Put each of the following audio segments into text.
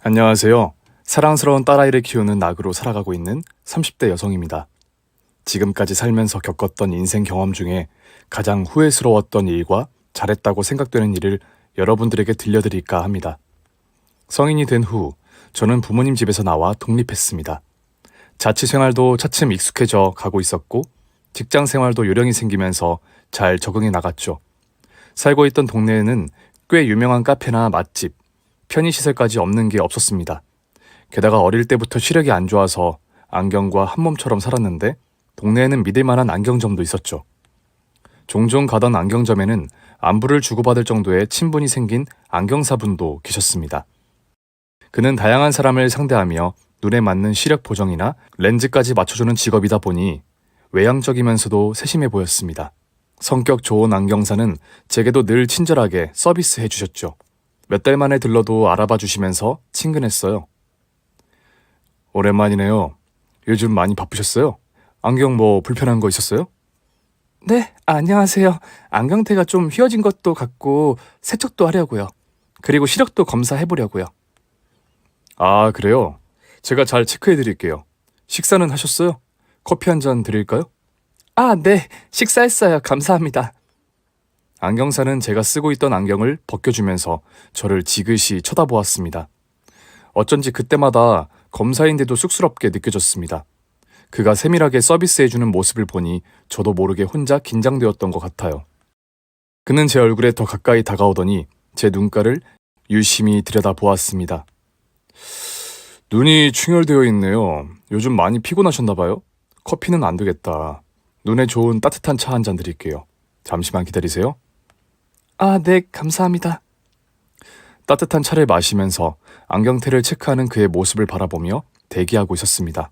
안녕하세요. 사랑스러운 딸아이를 키우는 낙으로 살아가고 있는 30대 여성입니다. 지금까지 살면서 겪었던 인생 경험 중에 가장 후회스러웠던 일과 잘했다고 생각되는 일을 여러분들에게 들려드릴까 합니다. 성인이 된 후 저는 부모님 집에서 나와 독립했습니다. 자취 생활도 차츰 익숙해져 가고 있었고 직장 생활도 요령이 생기면서 잘 적응해 나갔죠. 살고 있던 동네에는 꽤 유명한 카페나 맛집, 편의시설까지 없는 게 없었습니다. 게다가 어릴 때부터 시력이 안 좋아서 안경과 한몸처럼 살았는데 동네에는 믿을 만한 안경점도 있었죠. 종종 가던 안경점에는 안부를 주고받을 정도의 친분이 생긴 안경사분도 계셨습니다. 그는 다양한 사람을 상대하며 눈에 맞는 시력 보정이나 렌즈까지 맞춰주는 직업이다 보니 외향적이면서도 세심해 보였습니다. 성격 좋은 안경사는 제게도 늘 친절하게 서비스해 주셨죠. 몇 달 만에 들러도 알아봐 주시면서 친근했어요. 오랜만이네요. 요즘 많이 바쁘셨어요? 안경 뭐 불편한 거 있었어요? 네, 안녕하세요. 안경테가 좀 휘어진 것도 같고 세척도 하려고요. 그리고 시력도 검사해 보려고요. 아, 그래요? 제가 잘 체크해 드릴게요. 식사는 하셨어요? 커피 한 잔 드릴까요? 아, 네. 식사했어요. 감사합니다. 안경사는 제가 쓰고 있던 안경을 벗겨주면서 저를 지그시 쳐다보았습니다. 어쩐지 그때마다 검사인데도 쑥스럽게 느껴졌습니다. 그가 세밀하게 서비스해주는 모습을 보니 저도 모르게 혼자 긴장되었던 것 같아요. 그는 제 얼굴에 더 가까이 다가오더니 제 눈가를 유심히 들여다보았습니다. 눈이 충혈되어 있네요. 요즘 많이 피곤하셨나 봐요? 커피는 안 되겠다. 눈에 좋은 따뜻한 차 한 잔 드릴게요. 잠시만 기다리세요. 아, 네, 감사합니다. 따뜻한 차를 마시면서 안경테를 체크하는 그의 모습을 바라보며 대기하고 있었습니다.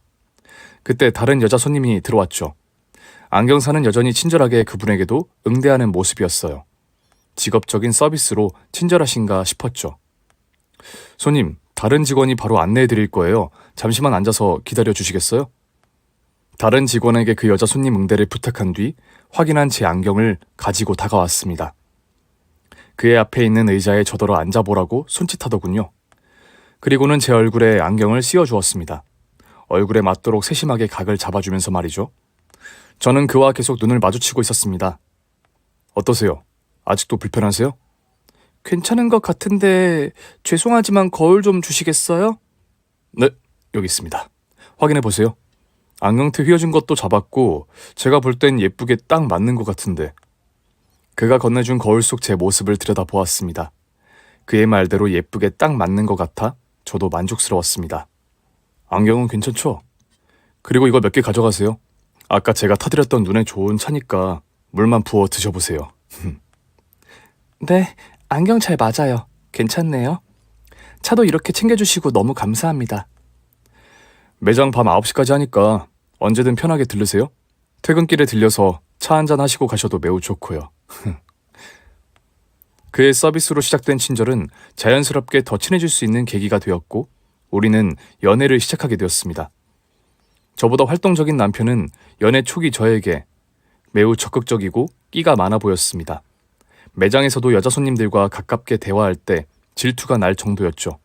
그때 다른 여자 손님이 들어왔죠. 안경사는 여전히 친절하게 그분에게도 응대하는 모습이었어요. 직업적인 서비스로 친절하신가 싶었죠. 손님, 다른 직원이 바로 안내해 드릴 거예요. 잠시만 앉아서 기다려 주시겠어요? 다른 직원에게 그 여자 손님 응대를 부탁한 뒤 확인한 제 안경을 가지고 다가왔습니다. 그의 앞에 있는 의자에 저더러 앉아보라고 손짓하더군요. 그리고는 제 얼굴에 안경을 씌워주었습니다. 얼굴에 맞도록 세심하게 각을 잡아주면서 말이죠. 저는 그와 계속 눈을 마주치고 있었습니다. 어떠세요? 아직도 불편하세요? 괜찮은 것 같은데 죄송하지만 거울 좀 주시겠어요? 네, 여기 있습니다. 확인해 보세요. 안경테 휘어진 것도 잡았고 제가 볼 땐 예쁘게 딱 맞는 것 같은데. 그가 건네준 거울 속 제 모습을 들여다보았습니다. 그의 말대로 예쁘게 딱 맞는 것 같아 저도 만족스러웠습니다. 안경은 괜찮죠? 그리고 이거 몇 개 가져가세요. 아까 제가 타드렸던 눈에 좋은 차니까 물만 부어 드셔보세요. 네, 안경 잘 맞아요. 괜찮네요. 차도 이렇게 챙겨주시고 너무 감사합니다. 매장 밤 9시까지 하니까 언제든 편하게 들르세요. 퇴근길에 들려서 차 한잔 하시고 가셔도 매우 좋고요. 그의 서비스로 시작된 친절은 자연스럽게 더 친해질 수 있는 계기가 되었고 우리는 연애를 시작하게 되었습니다. 저보다 활동적인 남편은 연애 초기 저에게 매우 적극적이고 끼가 많아 보였습니다. 매장에서도 여자 손님들과 가깝게 대화할 때 질투가 날 정도였죠.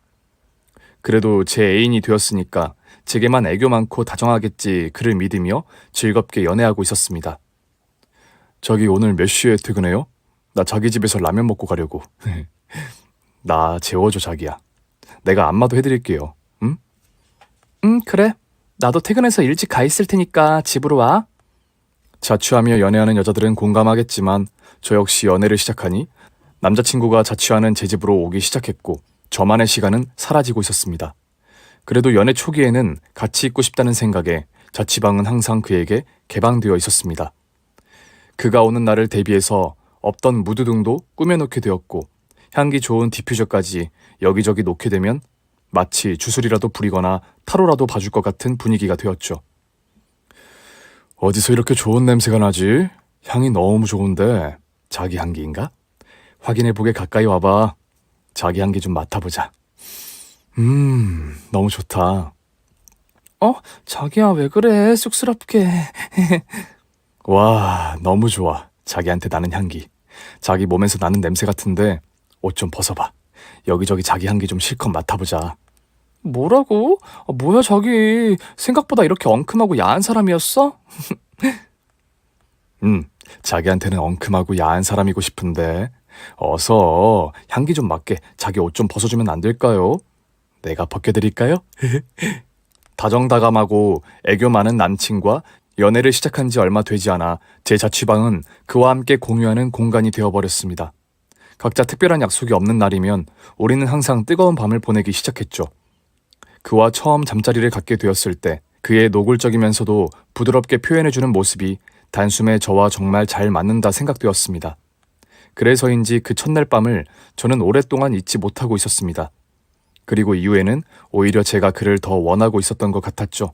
그래도 제 애인이 되었으니까 제게만 애교 많고 다정하겠지 그를 믿으며 즐겁게 연애하고 있었습니다. 저기 오늘 몇 시에 퇴근해요? 나 자기 집에서 라면 먹고 가려고. 나 재워줘 자기야. 내가 안마도 해드릴게요. 응? 그래. 나도 퇴근해서 일찍 가 있을 테니까 집으로 와. 자취하며 연애하는 여자들은 공감하겠지만 저 역시 연애를 시작하니 남자친구가 자취하는 제 집으로 오기 시작했고 저만의 시간은 사라지고 있었습니다. 그래도 연애 초기에는 같이 있고 싶다는 생각에 자취방은 항상 그에게 개방되어 있었습니다. 그가 오는 날을 대비해서 없던 무드등도 꾸며놓게 되었고 향기 좋은 디퓨저까지 여기저기 놓게 되면 마치 주술이라도 부리거나 타로라도 봐줄 것 같은 분위기가 되었죠. 어디서 이렇게 좋은 냄새가 나지? 향이 너무 좋은데 자기 향기인가? 확인해보게 가까이 와봐. 자기 향기 좀 맡아보자. 너무 좋다. 자기야 왜 그래 쑥스럽게. 와, 너무 좋아. 자기한테 나는 향기. 자기 몸에서 나는 냄새 같은데 옷 좀 벗어봐. 여기저기 자기 향기 좀 실컷 맡아보자. 뭐라고? 뭐야 자기, 생각보다 이렇게 엉큼하고 야한 사람이었어? 자기한테는 엉큼하고 야한 사람이고 싶은데 어서 향기 좀 맡게 자기 옷 좀 벗어주면 안 될까요? 내가 벗겨드릴까요? 다정다감하고 애교 많은 남친과 연애를 시작한 지 얼마 되지 않아 제 자취방은 그와 함께 공유하는 공간이 되어버렸습니다. 각자 특별한 약속이 없는 날이면 우리는 항상 뜨거운 밤을 보내기 시작했죠. 그와 처음 잠자리를 갖게 되었을 때 그의 노골적이면서도 부드럽게 표현해주는 모습이 단숨에 저와 정말 잘 맞는다 생각되었습니다. 그래서인지 그 첫날 밤을 저는 오랫동안 잊지 못하고 있었습니다. 그리고 이후에는 오히려 제가 그를 더 원하고 있었던 것 같았죠.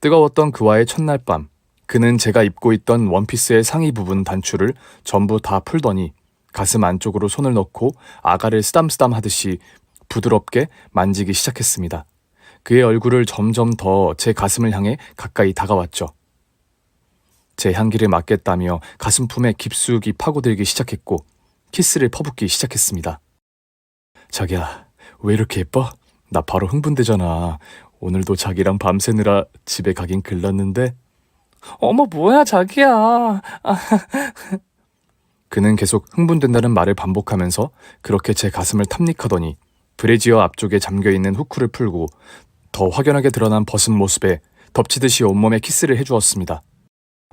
뜨거웠던 그와의 첫날 밤, 그는 제가 입고 있던 원피스의 상의 부분 단추를 전부 다 풀더니 가슴 안쪽으로 손을 넣고 아가를 쓰담쓰담 하듯이 부드럽게 만지기 시작했습니다. 그의 얼굴을 점점 더 제 가슴을 향해 가까이 다가왔죠. 제 향기를 맡겠다며 가슴품에 깊숙이 파고들기 시작했고 키스를 퍼붓기 시작했습니다. 자기야, 왜 이렇게 예뻐? 나 바로 흥분되잖아. 오늘도 자기랑 밤새느라 집에 가긴 글렀는데. 어머 뭐야 자기야. 그는 계속 흥분된다는 말을 반복하면서 그렇게 제 가슴을 탐닉하더니 브래지어 앞쪽에 잠겨있는 후크를 풀고 더 확연하게 드러난 벗은 모습에 덮치듯이 온몸에 키스를 해주었습니다.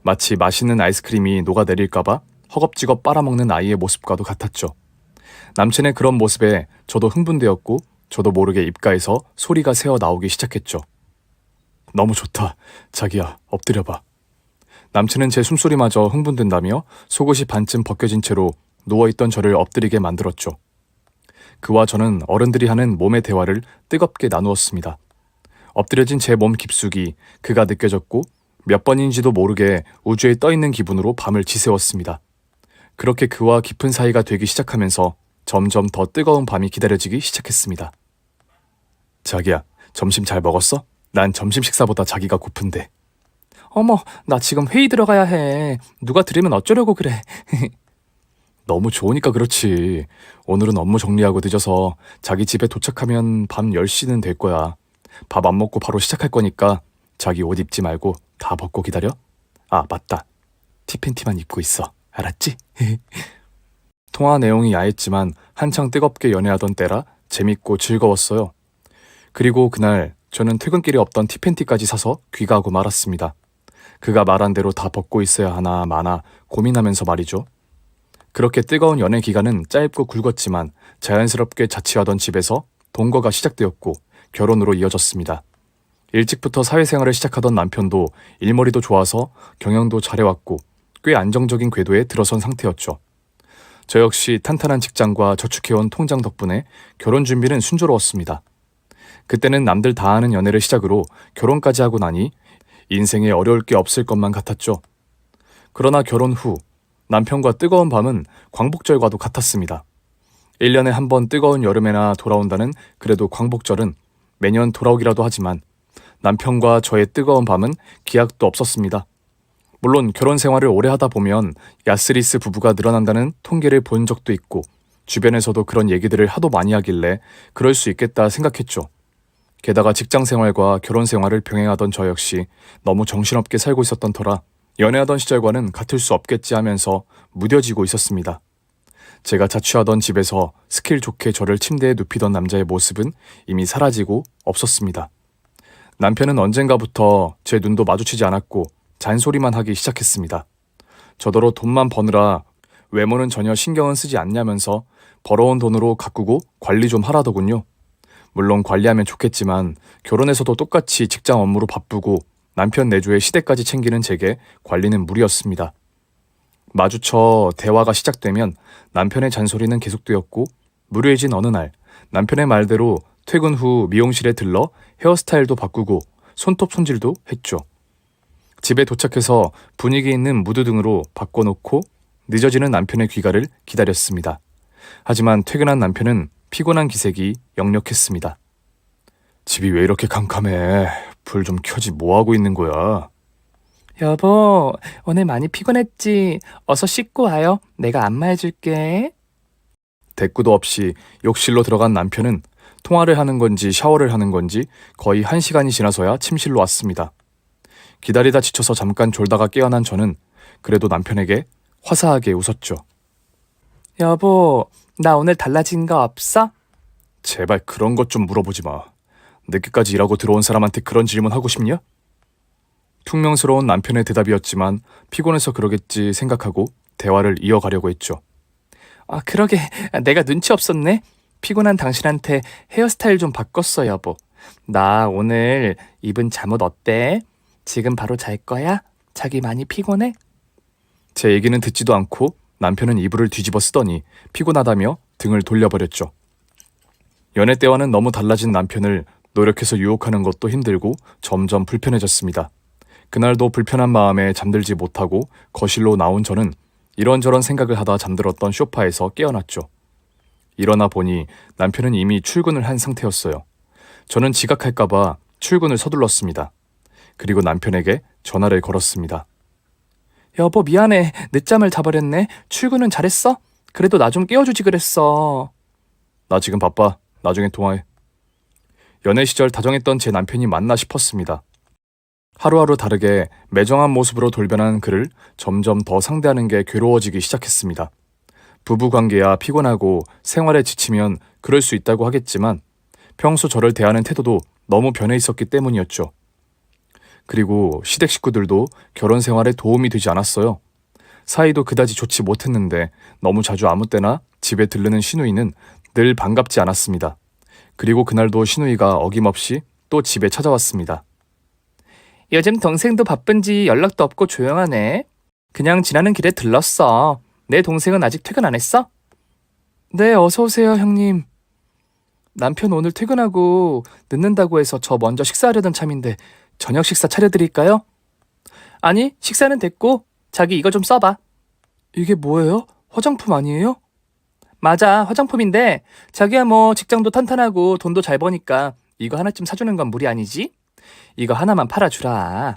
마치 맛있는 아이스크림이 녹아내릴까봐 허겁지겁 빨아먹는 아이의 모습과도 같았죠. 남친의 그런 모습에 저도 흥분되었고 저도 모르게 입가에서 소리가 새어 나오기 시작했죠. 너무 좋다. 자기야, 엎드려봐. 남친은 제 숨소리마저 흥분된다며 속옷이 반쯤 벗겨진 채로 누워있던 저를 엎드리게 만들었죠. 그와 저는 어른들이 하는 몸의 대화를 뜨겁게 나누었습니다. 엎드려진 제 몸 깊숙이 그가 느껴졌고 몇 번인지도 모르게 우주에 떠있는 기분으로 밤을 지새웠습니다. 그렇게 그와 깊은 사이가 되기 시작하면서 점점 더 뜨거운 밤이 기다려지기 시작했습니다. 자기야, 점심 잘 먹었어? 난 점심 식사보다 자기가 고픈데. 어머, 나 지금 회의 들어가야 해. 누가 들으면 어쩌려고 그래. 너무 좋으니까 그렇지. 오늘은 업무 정리하고 늦어서 자기 집에 도착하면 밤 10시는 될 거야. 밥 안 먹고 바로 시작할 거니까 자기 옷 입지 말고 다 벗고 기다려. 아, 맞다. 티팬티만 입고 있어. 알았지? 통화 내용이 야했지만 한창 뜨겁게 연애하던 때라 재밌고 즐거웠어요. 그리고 그날 저는 퇴근길에 없던 티팬티까지 사서 귀가하고 말았습니다. 그가 말한 대로 다 벗고 있어야 하나 마나 고민하면서 말이죠. 그렇게 뜨거운 연애 기간은 짧고 굵었지만 자연스럽게 자취하던 집에서 동거가 시작되었고 결혼으로 이어졌습니다. 일찍부터 사회생활을 시작하던 남편도 일머리도 좋아서 경영도 잘해왔고 꽤 안정적인 궤도에 들어선 상태였죠. 저 역시 탄탄한 직장과 저축해온 통장 덕분에 결혼 준비는 순조로웠습니다. 그때는 남들 다 아는 연애를 시작으로 결혼까지 하고 나니 인생에 어려울 게 없을 것만 같았죠. 그러나 결혼 후 남편과 뜨거운 밤은 광복절과도 같았습니다. 1년에 한 번 뜨거운 여름에나 돌아온다는 그래도 광복절은 매년 돌아오기라도 하지만 남편과 저의 뜨거운 밤은 기약도 없었습니다. 물론 결혼 생활을 오래 하다 보면 야스리스 부부가 늘어난다는 통계를 본 적도 있고 주변에서도 그런 얘기들을 하도 많이 하길래 그럴 수 있겠다 생각했죠. 게다가 직장 생활과 결혼 생활을 병행하던 저 역시 너무 정신없게 살고 있었던 터라 연애하던 시절과는 같을 수 없겠지 하면서 무뎌지고 있었습니다. 제가 자취하던 집에서 스킬 좋게 저를 침대에 눕히던 남자의 모습은 이미 사라지고 없었습니다. 남편은 언젠가부터 제 눈도 마주치지 않았고 잔소리만 하기 시작했습니다. 저더러 돈만 버느라 외모는 전혀 신경은 쓰지 않냐면서 벌어온 돈으로 가꾸고 관리 좀 하라더군요. 물론 관리하면 좋겠지만 결혼해서도 똑같이 직장 업무로 바쁘고 남편 내조에 시댁까지 챙기는 제게 관리는 무리였습니다. 마주쳐 대화가 시작되면 남편의 잔소리는 계속되었고 무료해진 어느 날 남편의 말대로 퇴근 후 미용실에 들러 헤어스타일도 바꾸고 손톱 손질도 했죠. 집에 도착해서 분위기 있는 무드 등으로 바꿔놓고 늦어지는 남편의 귀가를 기다렸습니다. 하지만 퇴근한 남편은 피곤한 기색이 역력했습니다. 집이 왜 이렇게 캄캄해? 불 좀 켜지 뭐하고 있는 거야? 여보, 오늘 많이 피곤했지? 어서 씻고 와요. 내가 안마해줄게. 대꾸도 없이 욕실로 들어간 남편은 통화를 하는 건지 샤워를 하는 건지 거의 1시간이 지나서야 침실로 왔습니다. 기다리다 지쳐서 잠깐 졸다가 깨어난 저는 그래도 남편에게 화사하게 웃었죠. 여보, 나 오늘 달라진 거 없어? 제발 그런 것 좀 물어보지 마. 늦게까지 일하고 들어온 사람한테 그런 질문 하고 싶냐? 퉁명스러운 남편의 대답이었지만 피곤해서 그러겠지 생각하고 대화를 이어가려고 했죠. 아, 그러게 내가 눈치 없었네. 피곤한 당신한테 헤어스타일 좀 바꿨어, 여보. 나 오늘 입은 잠옷 어때? 지금 바로 잘 거야? 자기 많이 피곤해? 제 얘기는 듣지도 않고 남편은 이불을 뒤집어 쓰더니 피곤하다며 등을 돌려버렸죠. 연애 때와는 너무 달라진 남편을 노력해서 유혹하는 것도 힘들고 점점 불편해졌습니다. 그날도 불편한 마음에 잠들지 못하고 거실로 나온 저는 이런저런 생각을 하다 잠들었던 소파에서 깨어났죠. 일어나 보니 남편은 이미 출근을 한 상태였어요. 저는 지각할까봐 출근을 서둘렀습니다. 그리고 남편에게 전화를 걸었습니다. 여보, 미안해. 늦잠을 자버렸네. 출근은 잘했어? 그래도 나 좀 깨워주지 그랬어. 나 지금 바빠. 나중에 통화해. 연애 시절 다정했던 제 남편이 맞나 싶었습니다. 하루하루 다르게 매정한 모습으로 돌변하는 그를 점점 더 상대하는 게 괴로워지기 시작했습니다. 부부관계야 피곤하고 생활에 지치면 그럴 수 있다고 하겠지만 평소 저를 대하는 태도도 너무 변해 있었기 때문이었죠. 그리고 시댁 식구들도 결혼 생활에 도움이 되지 않았어요. 사이도 그다지 좋지 못했는데 너무 자주 아무 때나 집에 들르는 시누이는 늘 반갑지 않았습니다. 그리고 그날도 시누이가 어김없이 또 집에 찾아왔습니다. 요즘 동생도 바쁜지 연락도 없고 조용하네. 그냥 지나는 길에 들렀어. 내 동생은 아직 퇴근 안 했어? 네, 어서 오세요, 형님. 남편 오늘 퇴근하고 늦는다고 해서 저 먼저 식사하려던 참인데 저녁 식사 차려드릴까요? 아니, 식사는 됐고 자기 이거 좀 써봐. 이게 뭐예요? 화장품 아니에요? 맞아, 화장품인데 자기야 뭐 직장도 탄탄하고 돈도 잘 버니까 이거 하나쯤 사주는 건 무리 아니지? 이거 하나만 팔아주라.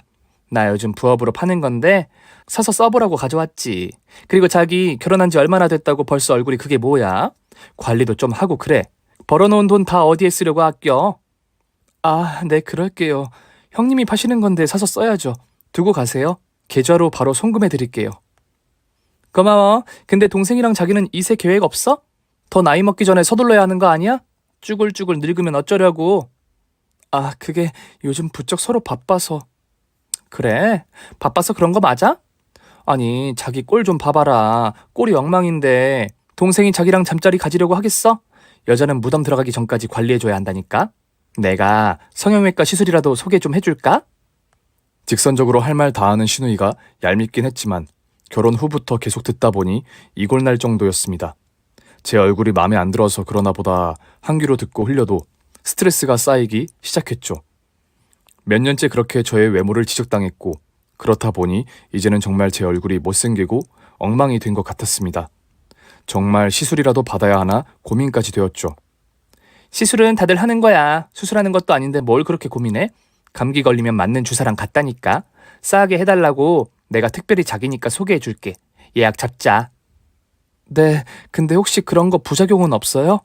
나 요즘 부업으로 파는 건데 사서 써보라고 가져왔지. 그리고 자기 결혼한 지 얼마나 됐다고 벌써 얼굴이 그게 뭐야? 관리도 좀 하고 그래. 벌어놓은 돈 다 어디에 쓰려고 아껴? 아, 네, 그럴게요. 형님이 파시는 건데 사서 써야죠. 두고 가세요. 계좌로 바로 송금해 드릴게요. 고마워. 근데 동생이랑 자기는 이세 계획 없어? 더 나이 먹기 전에 서둘러야 하는 거 아니야? 쭈글쭈글 늙으면 어쩌려고. 아, 그게 요즘 부쩍 서로 바빠서. 그래? 바빠서 그런 거 맞아? 아니, 자기 꼴 좀 봐봐라. 꼴이 엉망인데 동생이 자기랑 잠자리 가지려고 하겠어? 여자는 무덤 들어가기 전까지 관리해줘야 한다니까? 내가 성형외과 시술이라도 소개 좀 해줄까? 직선적으로 할 말 다 하는 시누이가 얄밉긴 했지만 결혼 후부터 계속 듣다 보니 이골날 정도였습니다. 제 얼굴이 마음에 안 들어서 그러나 보다 한 귀로 듣고 흘려도 스트레스가 쌓이기 시작했죠. 몇 년째 그렇게 저의 외모를 지적당했고 그렇다 보니 이제는 정말 제 얼굴이 못생기고 엉망이 된 것 같았습니다. 정말 시술이라도 받아야 하나 고민까지 되었죠. 시술은 다들 하는 거야. 수술하는 것도 아닌데 뭘 그렇게 고민해? 감기 걸리면 맞는 주사랑 같다니까. 싸게 해달라고 내가 특별히 자기니까 소개해줄게. 예약 잡자. 네, 근데 혹시 그런 거 부작용은 없어요?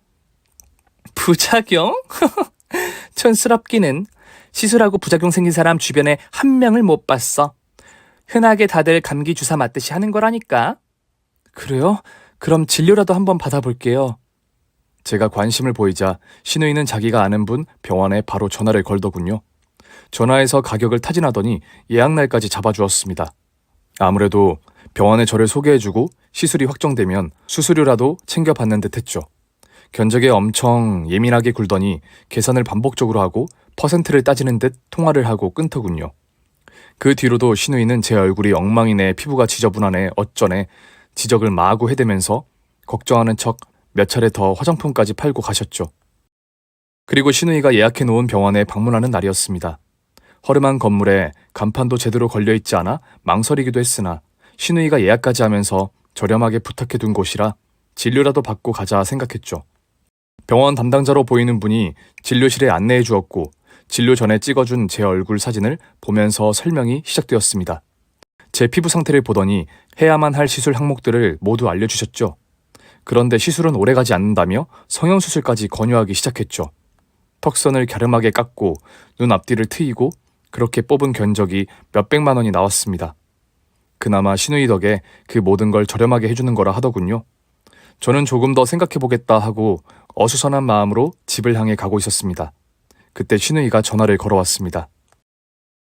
부작용? 촌스럽기는. 시술하고 부작용 생긴 사람 주변에 한 명을 못 봤어. 흔하게 다들 감기 주사 맞듯이 하는 거라니까. 그래요? 그럼 진료라도 한번 받아볼게요. 제가 관심을 보이자 시누이는 자기가 아는 분 병원에 바로 전화를 걸더군요. 전화해서 가격을 타진하더니 예약날까지 잡아주었습니다. 아무래도 병원에 저를 소개해주고 시술이 확정되면 수수료라도 챙겨받는 듯 했죠. 견적에 엄청 예민하게 굴더니 계산을 반복적으로 하고 퍼센트를 따지는 듯 통화를 하고 끊더군요. 그 뒤로도 시누이는 제 얼굴이 엉망이네, 피부가 지저분하네, 어쩌네 지적을 마구 해대면서 걱정하는 척 몇 차례 더 화장품까지 팔고 가셨죠. 그리고 시누이가 예약해놓은 병원에 방문하는 날이었습니다. 허름한 건물에 간판도 제대로 걸려있지 않아 망설이기도 했으나 시누이가 예약까지 하면서 저렴하게 부탁해둔 곳이라 진료라도 받고 가자 생각했죠. 병원 담당자로 보이는 분이 진료실에 안내해 주었고 진료 전에 찍어준 제 얼굴 사진을 보면서 설명이 시작되었습니다. 제 피부 상태를 보더니 해야만 할 시술 항목들을 모두 알려주셨죠. 그런데 시술은 오래가지 않는다며 성형수술까지 권유하기 시작했죠. 턱선을 갸름하게 깎고 눈 앞뒤를 트이고 그렇게 뽑은 견적이 몇백만 원이 나왔습니다. 그나마 신우이 덕에 그 모든 걸 저렴하게 해주는 거라 하더군요. 저는 조금 더 생각해보겠다 하고 어수선한 마음으로 집을 향해 가고 있었습니다. 그때 신우이가 전화를 걸어왔습니다.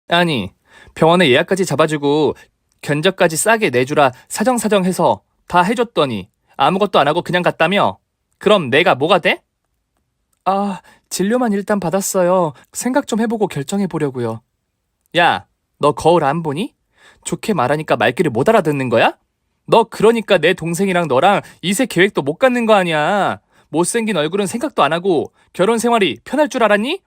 아니, 병원에 예약까지 잡아주고 견적까지 싸게 내주라 사정사정해서 다 해줬더니 아무것도 안 하고 그냥 갔다며? 그럼 내가 뭐가 돼? 아, 진료만 일단 받았어요. 생각 좀 해보고 결정해보려고요. 야, 너 거울 안 보니? 좋게 말하니까 말귀를 못 알아듣는 거야? 너 그러니까 내 동생이랑 너랑 이세 계획도 못 갖는 거 아니야. 못생긴 얼굴은 생각도 안 하고 결혼 생활이 편할 줄 알았니?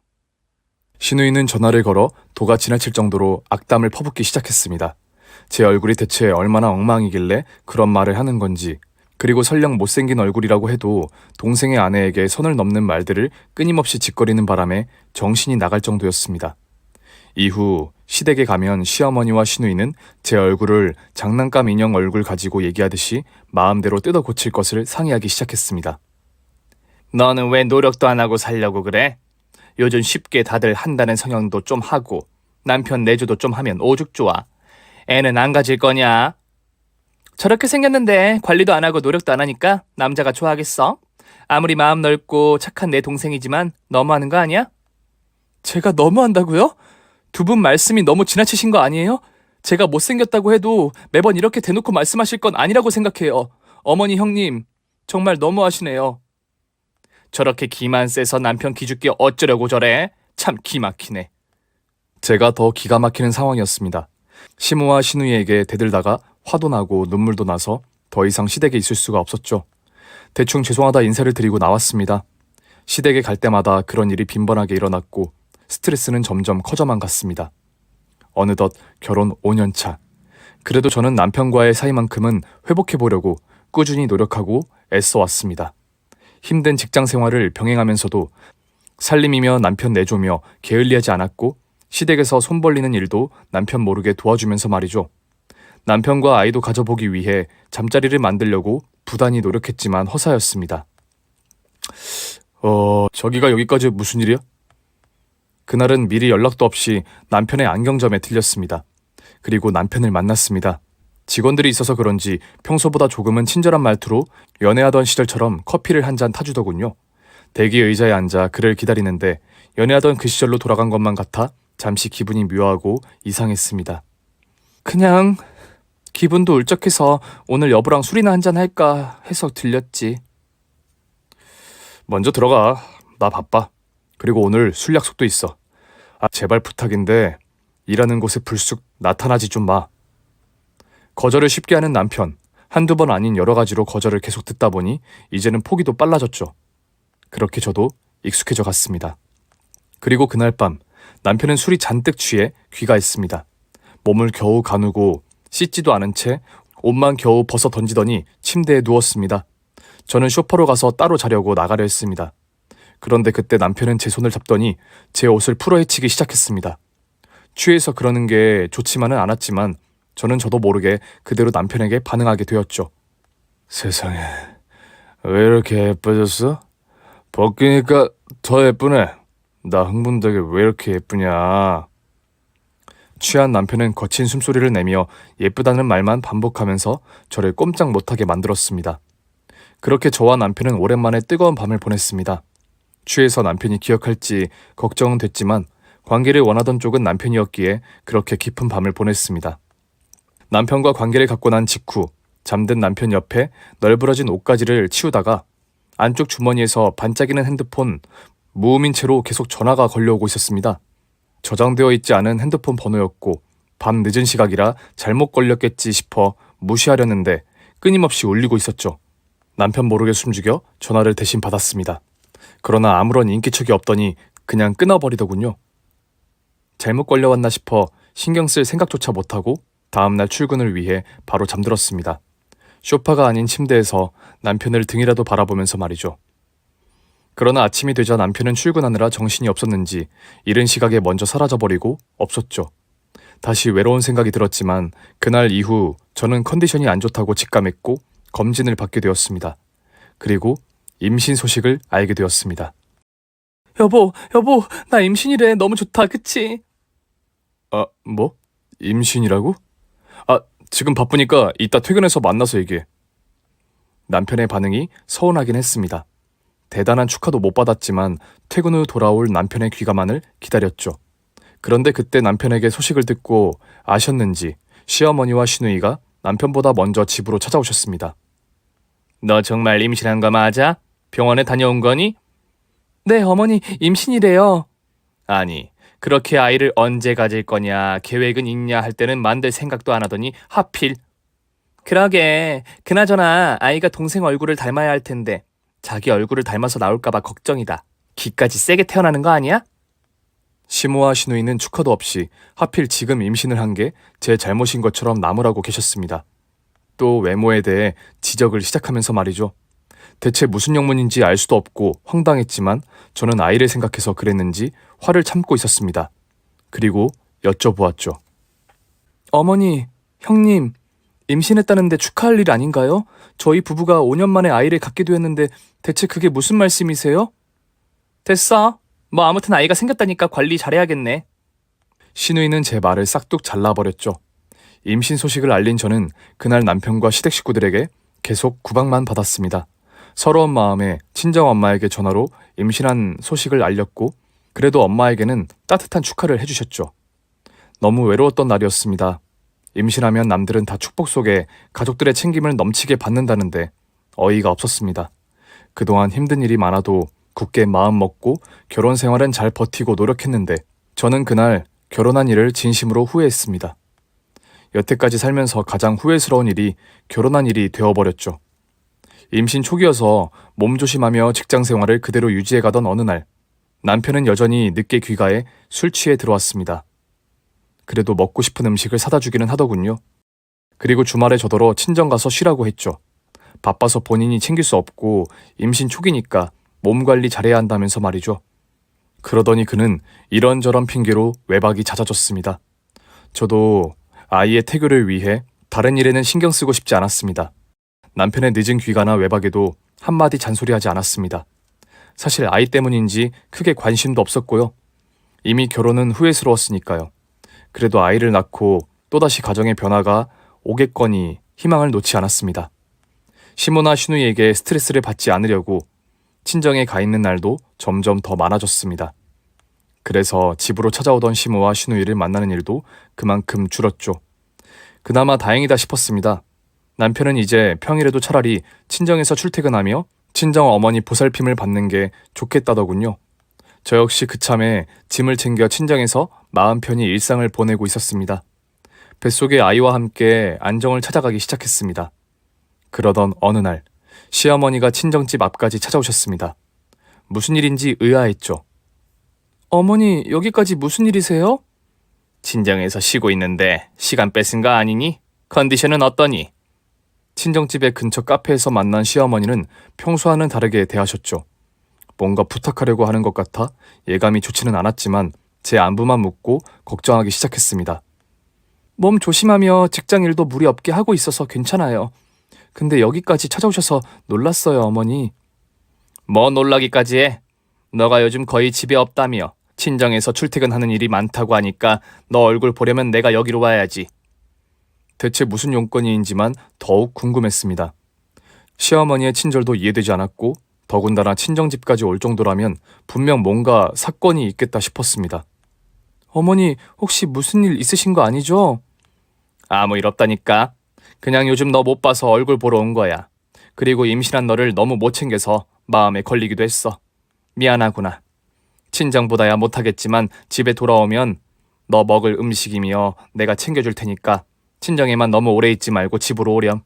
신우이는 전화를 걸어 도가 지나칠 정도로 악담을 퍼붓기 시작했습니다. 제 얼굴이 대체 얼마나 엉망이길래 그런 말을 하는 건지, 그리고 설령 못생긴 얼굴이라고 해도 동생의 아내에게 선을 넘는 말들을 끊임없이 짓거리는 바람에 정신이 나갈 정도였습니다. 이후 시댁에 가면 시어머니와 시누이는 제 얼굴을 장난감 인형 얼굴 가지고 얘기하듯이 마음대로 뜯어 고칠 것을 상의하기 시작했습니다. 너는 왜 노력도 안 하고 살려고 그래? 요즘 쉽게 다들 한다는 성형도 좀 하고 남편 내조도 좀 하면 오죽 좋아. 애는 안 가질 거냐? 저렇게 생겼는데 관리도 안 하고 노력도 안 하니까 남자가 좋아하겠어? 아무리 마음 넓고 착한 내 동생이지만 너무하는 거 아니야? 제가 너무한다고요? 두 분 말씀이 너무 지나치신 거 아니에요? 제가 못생겼다고 해도 매번 이렇게 대놓고 말씀하실 건 아니라고 생각해요. 어머니 형님, 정말 너무하시네요. 저렇게 기만 세서 남편 기죽게 어쩌려고 저래? 참 기막히네. 제가 더 기가 막히는 상황이었습니다. 시모와 신우이에게 대들다가 화도 나고 눈물도 나서 더 이상 시댁에 있을 수가 없었죠. 대충 죄송하다 인사를 드리고 나왔습니다. 시댁에 갈 때마다 그런 일이 빈번하게 일어났고 스트레스는 점점 커져만 갔습니다. 어느덧 결혼 5년 차. 그래도 저는 남편과의 사이만큼은 회복해보려고 꾸준히 노력하고 애써 왔습니다. 힘든 직장 생활을 병행하면서도 살림이며 남편 내조며 게을리하지 않았고 시댁에서 손 벌리는 일도 남편 모르게 도와주면서 말이죠. 남편과 아이도 가져보기 위해 잠자리를 만들려고 부단히 노력했지만 허사였습니다. 저기가 여기까지 무슨 일이야? 그날은 미리 연락도 없이 남편의 안경점에 들렸습니다. 그리고 남편을 만났습니다. 직원들이 있어서 그런지 평소보다 조금은 친절한 말투로 연애하던 시절처럼 커피를 한 잔 타주더군요. 대기 의자에 앉아 그를 기다리는데 연애하던 그 시절로 돌아간 것만 같아 잠시 기분이 묘하고 이상했습니다. 그냥 기분도 울적해서 오늘 여보랑 술이나 한잔 할까 해서 들렸지. 먼저 들어가. 나 바빠. 그리고 오늘 술 약속도 있어. 제발 부탁인데 일하는 곳에 불쑥 나타나지 좀 마. 거절을 쉽게 하는 남편. 한두 번 아닌 여러 가지로 거절을 계속 듣다 보니 이제는 포기도 빨라졌죠. 그렇게 저도 익숙해져 갔습니다. 그리고 그날 밤 남편은 술이 잔뜩 취해 귀가했습니다. 몸을 겨우 가누고 씻지도 않은 채 옷만 겨우 벗어 던지더니 침대에 누웠습니다. 저는 소파로 가서 따로 자려고 나가려 했습니다. 그런데 그때 남편은 제 손을 잡더니 제 옷을 풀어헤치기 시작했습니다. 취해서 그러는 게 좋지만은 않았지만 저도 모르게 그대로 남편에게 반응하게 되었죠. 세상에, 왜 이렇게 예뻐졌어? 벗기니까 더 예쁘네. 나 흥분되게 왜 이렇게 예쁘냐. 취한 남편은 거친 숨소리를 내며 예쁘다는 말만 반복하면서 저를 꼼짝 못하게 만들었습니다. 그렇게 저와 남편은 오랜만에 뜨거운 밤을 보냈습니다. 취해서 남편이 기억할지 걱정은 됐지만 관계를 원하던 쪽은 남편이었기에 그렇게 깊은 밤을 보냈습니다. 남편과 관계를 갖고 난 직후 잠든 남편 옆에 널브러진 옷가지를 치우다가 안쪽 주머니에서 반짝이는 핸드폰 무음인 채로 계속 전화가 걸려오고 있었습니다. 저장되어 있지 않은 핸드폰 번호였고 밤 늦은 시각이라 잘못 걸렸겠지 싶어 무시하려는데 끊임없이 울리고 있었죠. 남편 모르게 숨죽여 전화를 대신 받았습니다. 그러나 아무런 인기척이 없더니 그냥 끊어버리더군요. 잘못 걸려왔나 싶어 신경 쓸 생각조차 못하고 다음날 출근을 위해 바로 잠들었습니다. 소파가 아닌 침대에서 남편을 등이라도 바라보면서 말이죠. 그러나 아침이 되자 남편은 출근하느라 정신이 없었는지 이른 시각에 먼저 사라져버리고 없었죠. 다시 외로운 생각이 들었지만 그날 이후 저는 컨디션이 안 좋다고 직감했고 검진을 받게 되었습니다. 그리고 임신 소식을 알게 되었습니다. 여보, 나 임신이래. 너무 좋다, 그치? 아, 뭐? 임신이라고? 아, 지금 바쁘니까 이따 퇴근해서 만나서 얘기해. 남편의 반응이 서운하긴 했습니다. 대단한 축하도 못 받았지만 퇴근 후 돌아올 남편의 귀가만을 기다렸죠. 그런데 그때 남편에게 소식을 듣고 아셨는지 시어머니와 시누이가 남편보다 먼저 집으로 찾아오셨습니다. 너 정말 임신한 거 맞아? 병원에 다녀온 거니? 네, 어머니, 임신이래요. 아니, 그렇게 아이를 언제 가질 거냐, 계획은 있냐 할 때는 만들 생각도 안 하더니 하필. 그러게, 그나저나 아이가 동생 얼굴을 닮아야 할 텐데 자기 얼굴을 닮아서 나올까봐 걱정이다. 기까지 세게 태어나는 거 아니야? 시모와 시누이는 축하도 없이 하필 지금 임신을 한 게 제 잘못인 것처럼 나무라고 계셨습니다. 또 외모에 대해 지적을 시작하면서 말이죠. 대체 무슨 영문인지 알 수도 없고 황당했지만 저는 아이를 생각해서 그랬는지 화를 참고 있었습니다. 그리고 여쭤보았죠. 어머니, 형님, 임신했다는데 축하할 일 아닌가요? 저희 부부가 5년 만에 아이를 갖게 되었는데 대체 그게 무슨 말씀이세요? 됐어. 뭐 아무튼 아이가 생겼다니까 관리 잘해야겠네. 시누이는 제 말을 싹둑 잘라버렸죠. 임신 소식을 알린 저는 그날 남편과 시댁 식구들에게 계속 구박만 받았습니다. 서러운 마음에 친정엄마에게 전화로 임신한 소식을 알렸고 그래도 엄마에게는 따뜻한 축하를 해주셨죠. 너무 외로웠던 날이었습니다. 임신하면 남들은 다 축복 속에 가족들의 챙김을 넘치게 받는다는데 어이가 없었습니다. 그동안 힘든 일이 많아도 굳게 마음 먹고 결혼 생활은 잘 버티고 노력했는데 저는 그날 결혼한 일을 진심으로 후회했습니다. 여태까지 살면서 가장 후회스러운 일이 결혼한 일이 되어버렸죠. 임신 초기여서 몸조심하며 직장 생활을 그대로 유지해가던 어느 날 남편은 여전히 늦게 귀가해 술 취해 들어왔습니다. 그래도 먹고 싶은 음식을 사다 주기는 하더군요. 그리고 주말에 저더러 친정 가서 쉬라고 했죠. 바빠서 본인이 챙길 수 없고 임신 초기니까 몸 관리 잘해야 한다면서 말이죠. 그러더니 그는 이런저런 핑계로 외박이 잦아졌습니다. 저도 아이의 태교를 위해 다른 일에는 신경 쓰고 싶지 않았습니다. 남편의 늦은 귀가나 외박에도 한마디 잔소리하지 않았습니다. 사실 아이 때문인지 크게 관심도 없었고요. 이미 결혼은 후회스러웠으니까요. 그래도 아이를 낳고 또다시 가정의 변화가 오겠거니 희망을 놓지 않았습니다. 시모나 시누이에게 스트레스를 받지 않으려고 친정에 가 있는 날도 점점 더 많아졌습니다. 그래서 집으로 찾아오던 시모와 시누이를 만나는 일도 그만큼 줄었죠. 그나마 다행이다 싶었습니다. 남편은 이제 평일에도 차라리 친정에서 출퇴근하며 친정 어머니 보살핌을 받는 게 좋겠다더군요. 저 역시 그참에 짐을 챙겨 친정에서 마음 편히 일상을 보내고 있었습니다. 뱃속의 아이와 함께 안정을 찾아가기 시작했습니다. 그러던 어느 날 시어머니가 친정집 앞까지 찾아오셨습니다. 무슨 일인지 의아했죠. 어머니, 여기까지 무슨 일이세요? 친정에서 쉬고 있는데 시간 뺏은 거 아니니? 컨디션은 어떠니? 친정집의 근처 카페에서 만난 시어머니는 평소와는 다르게 대하셨죠. 뭔가 부탁하려고 하는 것 같아 예감이 좋지는 않았지만 제 안부만 묻고 걱정하기 시작했습니다. 몸 조심하며 직장 일도 무리 없게 하고 있어서 괜찮아요. 근데 여기까지 찾아오셔서 놀랐어요, 어머니. 뭐 놀라기까지 해? 너가 요즘 거의 집에 없다며 친정에서 출퇴근하는 일이 많다고 하니까 너 얼굴 보려면 내가 여기로 와야지. 대체 무슨 용건인지만 더욱 궁금했습니다. 시어머니의 친절도 이해되지 않았고 더군다나 친정집까지 올 정도라면 분명 뭔가 사건이 있겠다 싶었습니다. 어머니, 혹시 무슨 일 있으신 거 아니죠? 아무 일 없다니까. 그냥 요즘 너 못 봐서 얼굴 보러 온 거야. 그리고 임신한 너를 너무 못 챙겨서 마음에 걸리기도 했어. 미안하구나. 친정보다야 못하겠지만 집에 돌아오면 너 먹을 음식이며 내가 챙겨줄 테니까 친정에만 너무 오래 있지 말고 집으로 오렴.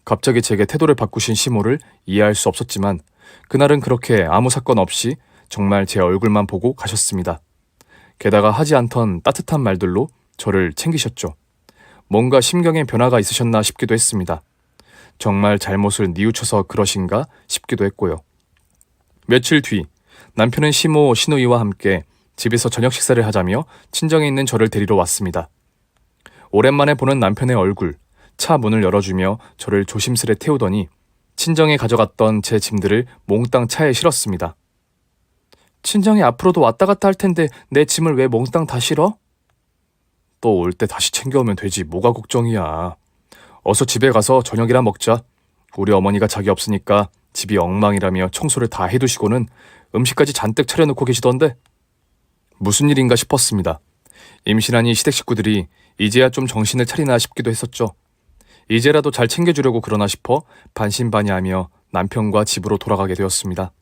갑자기 제게 태도를 바꾸신 시모를 이해할 수 없었지만 그날은 그렇게 아무 사건 없이 정말 제 얼굴만 보고 가셨습니다. 게다가 하지 않던 따뜻한 말들로 저를 챙기셨죠. 뭔가 심경의 변화가 있으셨나 싶기도 했습니다. 정말 잘못을 뉘우쳐서 그러신가 싶기도 했고요. 며칠 뒤 남편은 시모, 시누이와 함께 집에서 저녁 식사를 하자며 친정에 있는 저를 데리러 왔습니다. 오랜만에 보는 남편의 얼굴, 차 문을 열어주며 저를 조심스레 태우더니 친정에 가져갔던 제 짐들을 몽땅 차에 실었습니다. 친정이 앞으로도 왔다 갔다 할 텐데 내 짐을 왜 몽땅 다 실어? 또 올 때 다시 챙겨오면 되지 뭐가 걱정이야. 어서 집에 가서 저녁이나 먹자. 우리 어머니가 자기 없으니까 집이 엉망이라며 청소를 다 해두시고는 음식까지 잔뜩 차려놓고 계시던데. 무슨 일인가 싶었습니다. 임신한 이 시댁 식구들이 이제야 좀 정신을 차리나 싶기도 했었죠. 이제라도 잘 챙겨주려고 그러나 싶어 반신반의하며 남편과 집으로 돌아가게 되었습니다.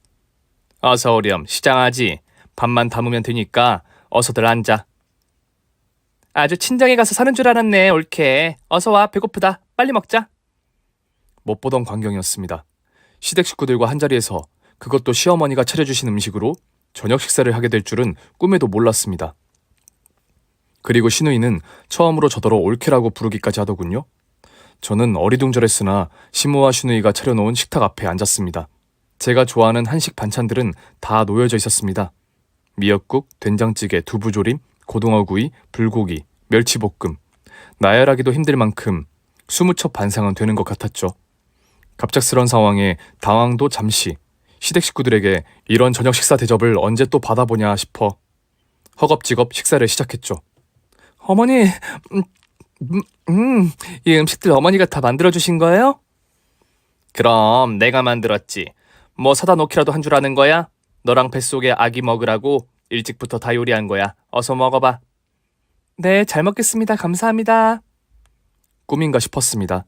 어서 오렴, 시장하지. 밥만 담으면 되니까 어서들 앉아. 아주 친정에 가서 사는 줄 알았네, 옳게. 어서 와, 배고프다. 빨리 먹자. 못 보던 광경이었습니다. 시댁 식구들과 한자리에서 그것도 시어머니가 차려주신 음식으로 저녁 식사를 하게 될 줄은 꿈에도 몰랐습니다. 그리고 시누이는 처음으로 저더러 옳게라고 부르기까지 하더군요. 저는 어리둥절했으나 시모와 시누이가 차려놓은 식탁 앞에 앉았습니다. 제가 좋아하는 한식 반찬들은 다 놓여져 있었습니다. 미역국, 된장찌개, 두부조림, 고등어구이, 불고기, 멸치볶음. 나열하기도 힘들 만큼 20첩 반상은 되는 것 같았죠. 갑작스런 상황에 당황도 잠시. 시댁 식구들에게 이런 저녁 식사 대접을 언제 또 받아보냐 싶어 허겁지겁 식사를 시작했죠. 어머니, 이 음식들 어머니가 다 만들어주신 거예요? 그럼 내가 만들었지. 뭐 사다 놓기라도 한 줄 아는 거야? 너랑 뱃속에 아기 먹으라고 일찍부터 다 요리한 거야. 어서 먹어봐. 네, 잘 먹겠습니다. 감사합니다. 꿈인가 싶었습니다.